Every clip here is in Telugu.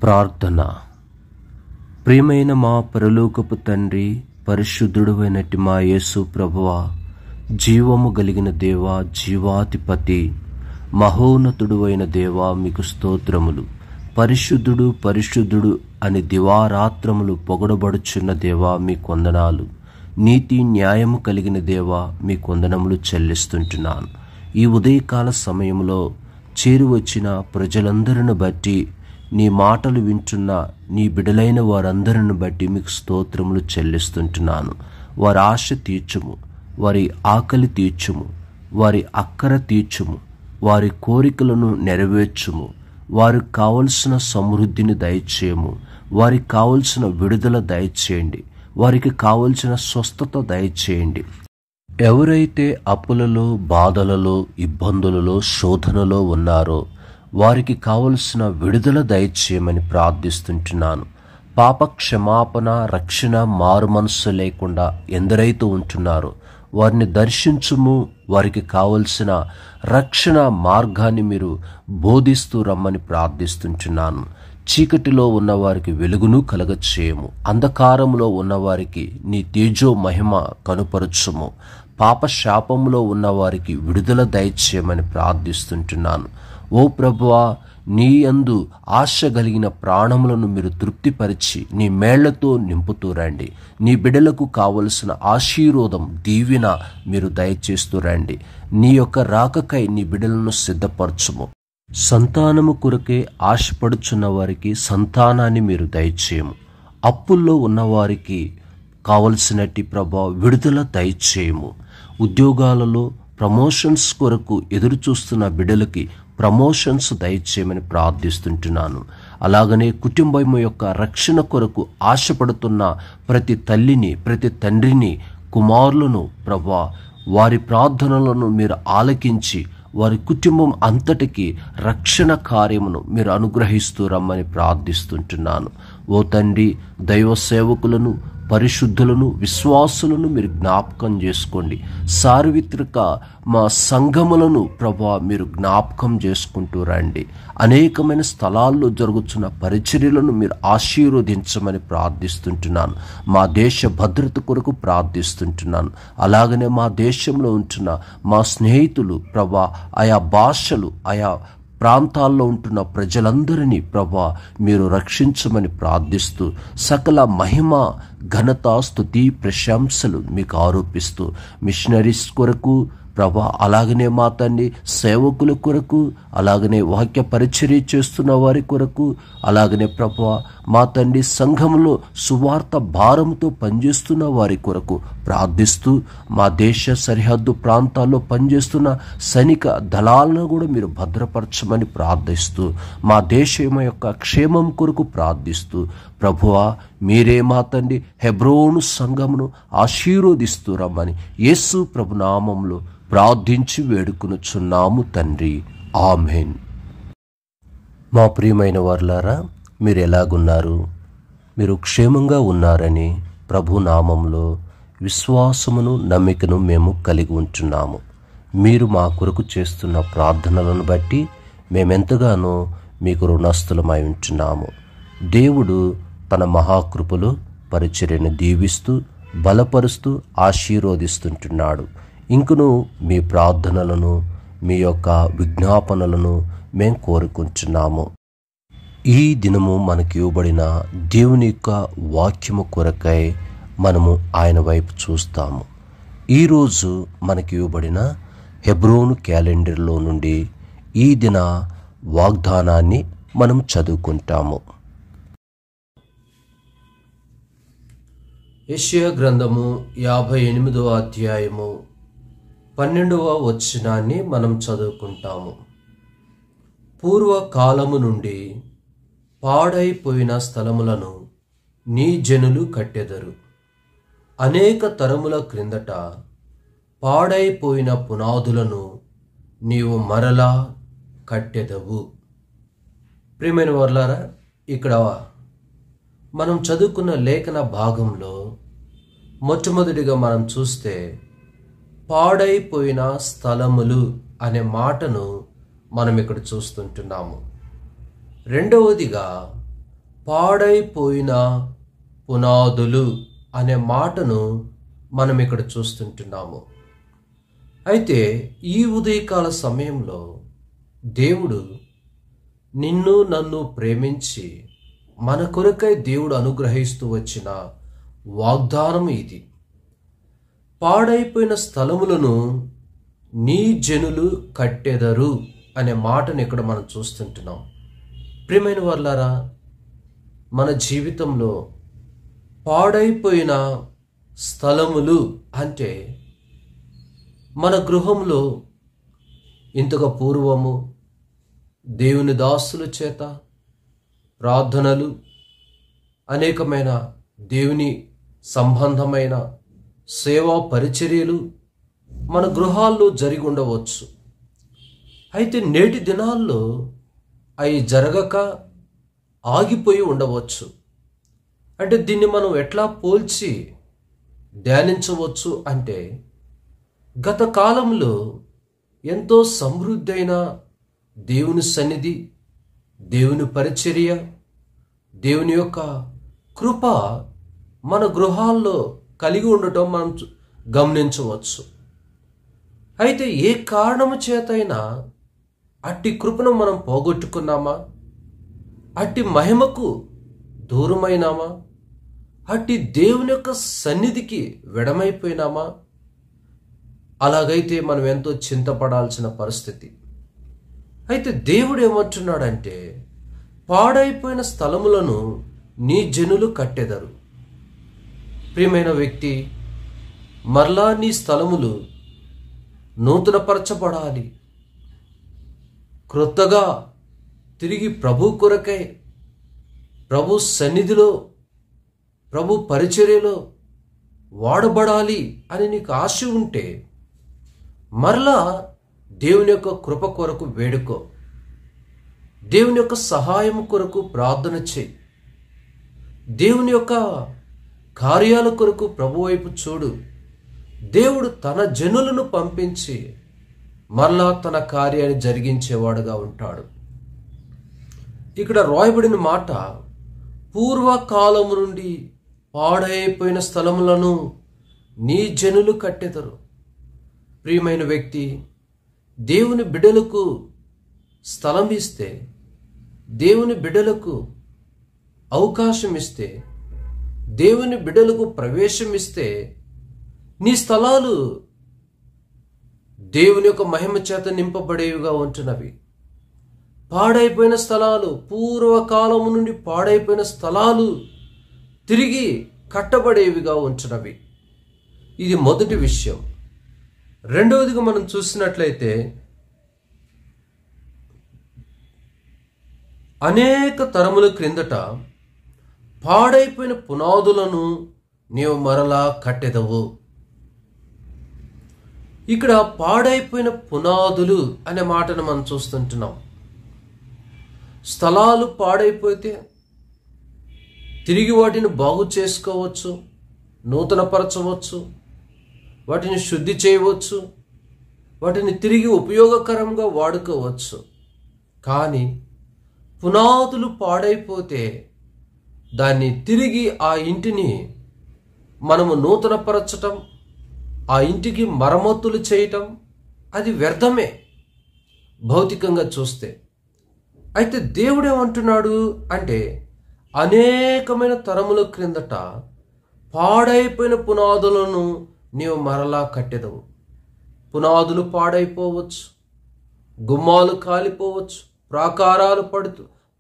ప్రార్థన. ప్రియమైన మా పరలోకపు తండ్రి, పరిశుద్ధుడైనటి మా యేసు ప్రభువా, జీవము కలిగిన దేవా, జీవాధిపతి, మహోన్నతుడు అయిన దేవా, మీకు స్తోత్రములు. పరిశుద్ధుడు పరిశుద్ధుడు అని దివారాత్రములు పొగడబడుచున్న దేవా, మీ వందనాలు. నీతి న్యాయము కలిగిన దేవా, మీ వందనములు చెల్లిస్తుంటున్నాను. ఈ ఉదయకాల సమయంలో చేరువచ్చిన ప్రజలందరిని బట్టి, నీ మాటలు వింటున్న నీ బిడలైన వారందరిని బట్టి మీకు స్తోత్రములు చెల్లిస్తుంటున్నాను. వారి ఆశ తీర్చుము, వారి ఆకలి తీర్చుము, వారి అక్కర తీర్చుము, వారి కోరికలను నెరవేర్చుము, వారికి కావలసిన సమృద్ధిని దయచేయము, వారికి కావలసిన విడుదల దయచేయండి, వారికి కావలసిన స్వస్థత దయచేయండి. ఎవరైతే అప్పులలో, బాధలలో, ఇబ్బందులలో, శోధనలో ఉన్నారో వారికి కావలసిన విడుదల దయచేయమని ప్రార్థిస్తుంటున్నాను. పాప క్షమాపణ, రక్షణ, మారు మనస్సు లేకుండా ఎందరైతే ఉంటున్నారో వారిని దర్శించుము. వారికి కావలసిన రక్షణ మార్గాన్ని మీరు బోధిస్తూ రమ్మని ప్రార్థిస్తుంటున్నాను. చీకటిలో ఉన్నవారికి వెలుగును కలగచేయము, అంధకారంలో ఉన్నవారికి నీ తేజో మహిమ కనుపరచుము. పాప శాపంలో ఉన్నవారికి విడుదల దయచేయమని ప్రార్థిస్తుంటున్నాను. ఓ ప్రభువా, నీ యందు ఆశ కలిగిన ప్రాణములను మీరు తృప్తిపరిచి నీ మేళ్లతో నింపుతూ రండి. నీ బిడలకు కావలసిన ఆశీర్వాదం, దీవెన మీరు దయచేస్తూ రండి. నీ యొక్క రాకకై నీ బిడలను సిద్ధపరచుము. సంతానము కొరకే ఆశపడుచున్న వారికి సంతానాన్ని మీరు దయచేయము. అప్పుల్లో ఉన్నవారికి కావలసినట్టి ప్రభా విడుదల దయచేయము. ఉద్యోగాలలో ప్రమోషన్స్ కొరకు ఎదురు చూస్తున్న బిడలకి ప్రమోషన్స్ దయచేయమని ప్రార్థిస్తుంటున్నాను. అలాగనే కుటుంబం యొక్క రక్షణ కొరకు ఆశపడుతున్న ప్రతి తల్లిని, ప్రతి తండ్రిని, కుమారులను ప్రభా, వారి ప్రార్థనలను మీరు ఆలకించి వారి కుటుంబం అంతటికి రక్షణ కార్యమును మీరు అనుగ్రహిస్తూ రమ్మని ప్రార్థిస్తుంటున్నాను. ఓ తండ్రి, దైవ సేవకులను, పరిశుద్ధులను, విశ్వాసులను మీరు జ్ఞాపకం చేసుకోండి. సార్వత్రిక మా సంఘములను ప్రభా మీరు జ్ఞాపకం చేసుకుంటూ రండి. అనేకమైన స్థలాల్లో జరుగుతున్న పరిచర్యలను మీరు ఆశీర్వదించమని ప్రార్థిస్తుంటున్నాను. మా దేశ భద్రత కొరకు ప్రార్థిస్తుంటున్నాను. అలాగనే మా దేశంలో ఉంటున్న మా స్నేహితులు ప్రభా, ఆయా భాషలు, ఆయా ప్రాంతాల్లో ఉంటున్న ప్రజలందరినీ ప్రభా మీరు రక్షించమని ప్రార్థిస్తూ, సకల మహిమ, ఘనత, స్తుతి, ప్రశంసలు మీకు ఆరోపిస్తూ, మిషనరీస్ కొరకు ప్రభా, అలాగనే మా తండ్రి సేవకుల కొరకు, అలాగనే వాక్య పరిచర్య చేస్తున్న వారి కొరకు, అలాగనే ప్రభా మా తండ్రి సంఘంలో సువార్త భారంతో పనిచేస్తున్న వారి కొరకు ప్రార్థిస్తూ, మా దేశ సరిహద్దు ప్రాంతాల్లో పనిచేస్తున్న సైనిక దళాలను కూడా మీరు భద్రపరచమని ప్రార్థిస్తూ, మా దేశం యొక్క క్షేమం కొరకు ప్రార్థిస్తూ, ప్రభువా మీరే మా తండ్రి హెబ్రోను సంఘమును ఆశీర్వదిస్తూ రమ్మని యేసు ప్రభు నామములో ప్రార్థించి వేడుకొనుచున్నాము తండ్రి. ఆమేన్. మా ప్రియమైన వారులారా, మీరు ఎలాగున్నారు? మీరు క్షేమంగా ఉన్నారని ప్రభు నామంలో విశ్వాసమును, నమ్మికను మేము కలిగి ఉంటున్నాము. మీరు మా కొరకు చేస్తున్న ప్రార్థనలను బట్టి మేమెంతగానో మీకు రుణస్థులమై ఉంటున్నాము. దేవుడు తన మహాకృపలో పరిచర్యను దీవిస్తూ, బలపరుస్తూ, ఆశీర్వదిస్తుంటున్నాడు. ఇంకను మీ ప్రార్థనలను, మీ యొక్క విజ్ఞాపనలను మేము కోరుకుంటున్నాము. ఈ దినము మనకి ఇవ్వబడిన దేవుని యొక్క వాక్యము కొరకై మనము ఆయన వైపు చూస్తాము. ఈరోజు మనకి ఇవ్వబడిన హెబ్రోను క్యాలెండర్లో నుండి ఈ దిన వాగ్దానాన్ని మనం చదువుకుంటాము. యెషయా గ్రంథము 58వ అధ్యాయము 12వ వచనాన్ని మనం చదువుకుంటాము. పూర్వకాలము నుండి పాడైపోయిన స్థలములను నీ జనులు కట్టెదరు. అనేక తరముల క్రిందట పాడైపోయిన పునాదులను నీవు మరలా కట్టెదవు. ప్రియమైన వారులారా, ఇక్కడ మనం చదువుకున్న లేఖన భాగంలో మొట్టమొదటిగా మనం చూస్తే పాడైపోయిన స్థలములు అనే మాటను మనం ఇక్కడ చూస్తుంటున్నాము. రెండవదిగా పాడైపోయిన పునాదులు అనే మాటను మనం ఇక్కడ చూస్తుంటున్నాము. అయితే ఈ ఉదయకాల సమయంలో దేవుడు నిన్ను నన్ను ప్రేమించి మన కొరకై దేవుడు అనుగ్రహిస్తూ వచ్చిన వాగ్దానం ఇది. పాడైపోయిన స్థలములను నీ జనులు కట్టెదరు అనే మాటను ఇక్కడ మనం చూస్తుంటున్నాం. ప్రియమైన వారలారా, మన జీవితంలో పాడైపోయిన స్థలములు అంటే మన గృహంలో ఇంతకు పూర్వము దేవుని దాసుల చేత ప్రార్థనలు, అనేకమైన దేవుని సంబంధమైన సేవా పరిచర్యలు మన గృహాల్లో జరిగి ఉండవచ్చు. అయితే నేటి దినాల్లో అవి జరగక ఆగిపోయి ఉండవచ్చు. అంటే దీన్ని మనం ఎట్లా పోల్చి ధ్యానించవచ్చు అంటే, గత కాలంలో ఎంతో సమృద్ధైన దేవుని సన్నిధి, దేవుని పరిచర్య, దేవుని యొక్క కృప మన గృహాల్లో కలిగి ఉండటం మనం గమనించవచ్చు. అయితే ఏ కారణము చేతైనా అట్టి కృపను మనం పోగొట్టుకున్నామా, అట్టి మహిమకు దూరమైనామా, అట్టి దేవుని యొక్క సన్నిధికి విడమైపోయినామా? అలాగైతే మనం ఎంతో చింతపడాల్సిన పరిస్థితి. అయితే దేవుడు ఏమంటున్నాడంటే, పాడైపోయిన స్థలములను నీ జనులు కట్టెదరు. ప్రియమైన వ్యక్తి, మరలా నీ స్థలములు నూతనపరచబడాలి. క్రొత్తగా తిరిగి ప్రభు కొరకై, ప్రభు సన్నిధిలో, ప్రభు పరిచర్యలో వాడబడాలి అని నీకు ఆశ ఉంటే, మరలా దేవుని యొక్క కృప కొరకు వేడుకో, దేవుని యొక్క సహాయం కొరకు ప్రార్థన చేయి, దేవుని యొక్క కార్యాల కొరకు ప్రభు వైపు చూడు. దేవుడు తన జనులను పంపించి మరలా తన కార్యాన్ని జరిగించేవాడుగా ఉంటాడు. ఇక్కడ రాయబడిన మాట, పూర్వకాలము నుండి పాడైపోయిన స్థలములను నీ జనులు కట్టెదరు. ప్రియమైన వ్యక్తి, దేవుని బిడ్డలకు స్థలం ఇస్తే, దేవుని బిడ్డలకు అవకాశం ఇస్తే, దేవుని బిడ్డలకు ప్రవేశం ఇస్తే, నీ స్థలాలు దేవుని యొక్క మహిమ చేత నింపబడేవిగా ఉంటున్నవి. పాడైపోయిన స్థలాలు, పూర్వకాలము నుండి పాడైపోయిన స్థలాలు తిరిగి కట్టబడేవిగా ఉంటున్నవి. ఇది మొదటి విషయం. రెండవదిగా మనం చూసినట్లయితే, అనేక తరముల క్రిందట పాడైపోయిన పునాదులను నీవు మరలా కట్టెదవు. ఇక్కడ పాడైపోయిన పునాదులు అనే మాటను మనం చూస్తుంటున్నాం. స్థలాలు పాడైపోతే తిరిగి వాటిని బాగు చేసుకోవచ్చు, నూతనపరచవచ్చు, వాటిని శుద్ధి చేయవచ్చు, వాటిని తిరిగి ఉపయోగకరంగా వాడుకోవచ్చు. కానీ పునాదులు పాడైపోతే దాన్ని తిరిగి ఆ ఇంటిని మనము నూతనపరచటం, ఆ ఇంటికి మరమ్మతులు చేయటం అది వ్యర్థమే భౌతికంగా చూస్తే. అయితే దేవుడు ఏమంటున్నాడు అంటే, అనేకమైన తరముల క్రిందట పాడైపోయిన పునాదులను నీవు మరలా కట్టెదవు. పునాదులు పాడైపోవచ్చు, గుమ్మాలు కాలిపోవచ్చు, ప్రాకారాలు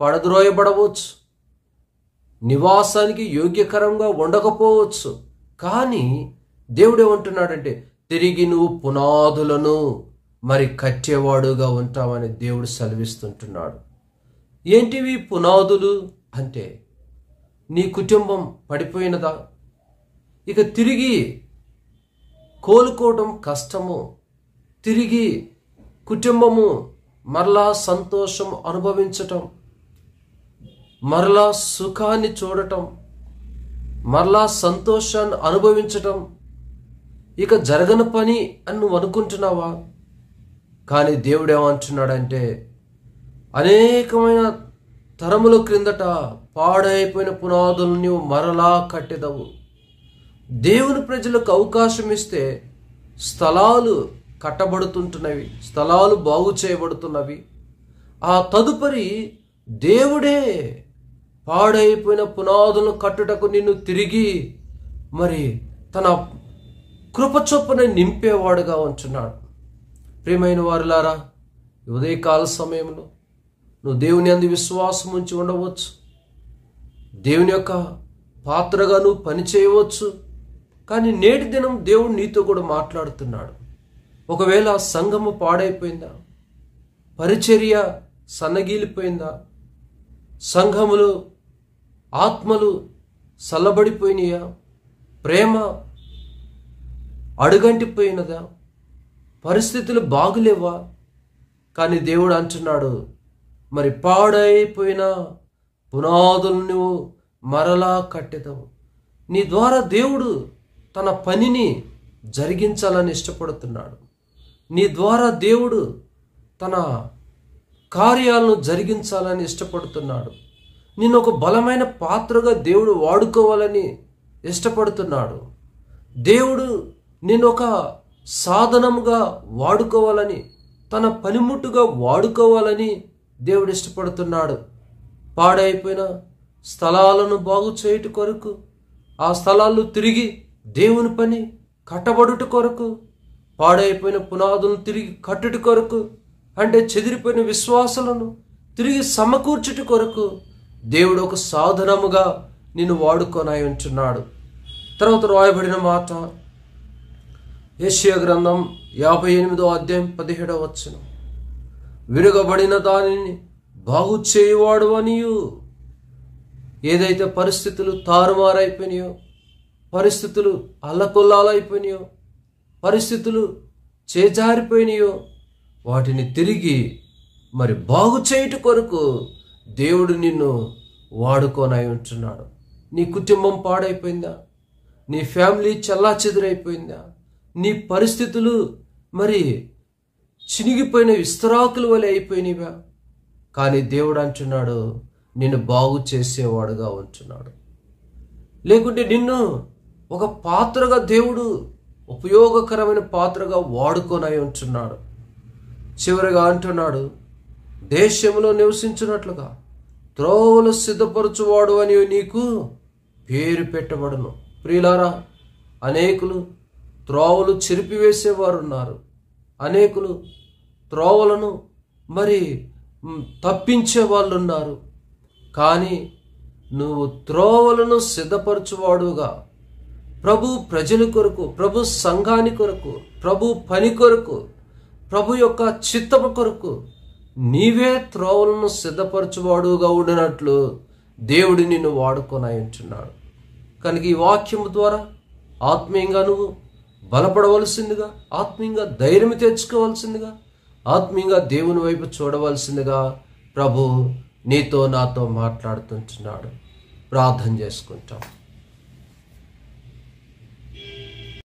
పడద్రోయబడవచ్చు, నివాసానికి యోగ్యకరంగా ఉండకపోవచ్చు. కానీ దేవుడు ఏమంటున్నాడంటే, తిరిగి నువ్వు పునాదులను మరి కట్టేవాడుగా ఉంటామని దేవుడు సెలవిస్తుంటున్నాడు. ఏంటివి పునాదులు అంటే, నీ కుటుంబం పడిపోయినదా, ఇక తిరిగి కోలుకోవడం కష్టము, తిరిగి కుటుంబము మరలా సంతోషం అనుభవించటం, మరలా సుఖాన్ని చూడటం, మరలా సంతోషాన్ని అనుభవించటం ఇక జరగని పని అని నువ్వు అనుకుంటున్నావా? కానీ దేవుడు ఏమంటున్నాడంటే, అనేకమైన తరముల క్రిందట పాడైపోయిన పునాదులను నీవు మరలా కట్టెదవు. దేవుని ప్రజలకు అవకాశం ఇస్తే స్థలాలు కట్టబడుతుంటున్నవి, స్థలాలు బాగు చేయబడుతున్నవి. ఆ తదుపరి దేవుడే పాడైపోయిన పునాదులను కట్టుటకు నిన్ను తిరిగి మరి తన కృప చొప్పున నింపేవాడుగా ఉంటున్నాడు. ప్రియమైన వారులారా, ఉదయకాల సమయంలో నువ్వు దేవుని అందు విశ్వాసం ఉంచి ఉండవచ్చు, దేవుని యొక్క పాత్రగా నువ్వు పని చేయవచ్చు. కానీ నేటి దినం దేవుడు నీతో కూడా మాట్లాడుతున్నాడు. ఒకవేళ సంఘము పాడైపోయిందా, పరిచర్య సన్నగిలిపోయిందా, సంఘములు ఆత్మలు చల్లబడిపోయినాయా, ప్రేమ అడుగంటిపోయినదా, పరిస్థితులు బాగులేవా? కానీ దేవుడు అంటున్నాడు, మరి పాడైపోయిన పునాదులను నువ్వు మరలా కట్టెదవు. నీ ద్వారా దేవుడు తన పనిని జరిగించాలని ఇష్టపడుతున్నాడు. నీ ద్వారా దేవుడు తన కార్యాలను జరిగించాలని ఇష్టపడుతున్నాడు. నిన్ను ఒక బలమైన పాత్రగా దేవుడు వాడుకోవాలని ఇష్టపడుతున్నాడు. దేవుడు నిన్ను ఒక సాధనముగా వాడుకోవాలని, తన పనిముట్టుగా వాడుకోవాలని దేవుడు ఇష్టపడుతున్నాడు. పాడైపోయిన స్థలాలను బాగు చేయుట కొరకు, ఆ స్థలాలు తిరిగి దేవుని పని కట్టబడుట కొరకు, పాడైపోయిన పునాదులను తిరిగి కట్టుట కొరకు, అంటే చెదిరిపోయిన విశ్వాసాలను తిరిగి సమకూర్చుట కొరకు దేవుడు ఒక సాధనముగా నిన్ను వాడుకోనాయి ఉంటున్నాడు. తర్వాత రాయబడిన మాట యెషయా గ్రంథం 58వ అధ్యాయం 17వ వచనం, విరగబడిన దానిని బాగు చేయువాడు అనియు. ఏదైతే పరిస్థితులు తారుమారైపోయినాయో, పరిస్థితులు అల్లకొల్లాలైపోయినాయో, పరిస్థితులు చేజారిపోయినాయో, వాటిని తిరిగి మరి బాగు చేయుట కొరకు దేవుడు నిన్ను వాడుకోనై ఉంటున్నాడు. నీ కుటుంబం పాడైపోయిందా, నీ ఫ్యామిలీ చెల్లాచెదురైపోయిందా, నీ పరిస్థితులు మరి చినిగిపోయిన విస్తరాకుల వలె అయిపోయినవా? కానీ దేవుడు అంటున్నాడు, నిన్ను బాగు చేసేవాడుగా ఉంటున్నాడు. లేకుంటే నిన్ను ఒక పాత్రగా దేవుడు ఉపయోగకరమైన పాత్రగా వాడుకోనై ఉంటున్నాడు. చివరిగా అంటున్నాడు, దేశంలో నివసించినట్లుగా త్రోవలు సిద్ధపరచువాడు అని నీకు పేరు పెట్టబడును. ప్రియులారా, అనేకులు త్రోవలు చెరిపివేసేవారు ఉన్నారు, అనేకులు త్రోవలను మరి తప్పించే వాళ్ళు ఉన్నారు. కానీ నువ్వు త్రోవలను సిద్ధపరచువాడుగా, ప్రభు ప్రజల కొరకు, ప్రభు సంఘాని కొరకు, ప్రభు పని కొరకు, ప్రభు యొక్క చిత్తము కొరకు నీవే త్రోవలను సిద్ధపరచువాడుగా ఉండినట్లు దేవుడు నిన్ను వాడుకొని ఉంటున్నాడు. కనుక ఈ వాక్యము ద్వారా ఆత్మీయంగా నువ్వు బలపడవలసిందిగా, ఆత్మీయంగా ధైర్యం తెచ్చుకోవాల్సిందిగా, ఆత్మీయంగా దేవుని వైపు చూడవలసిందిగా ప్రభు నీతో నాతో మాట్లాడుతుంటున్నాడు. ప్రార్థన చేసుకుంటాం.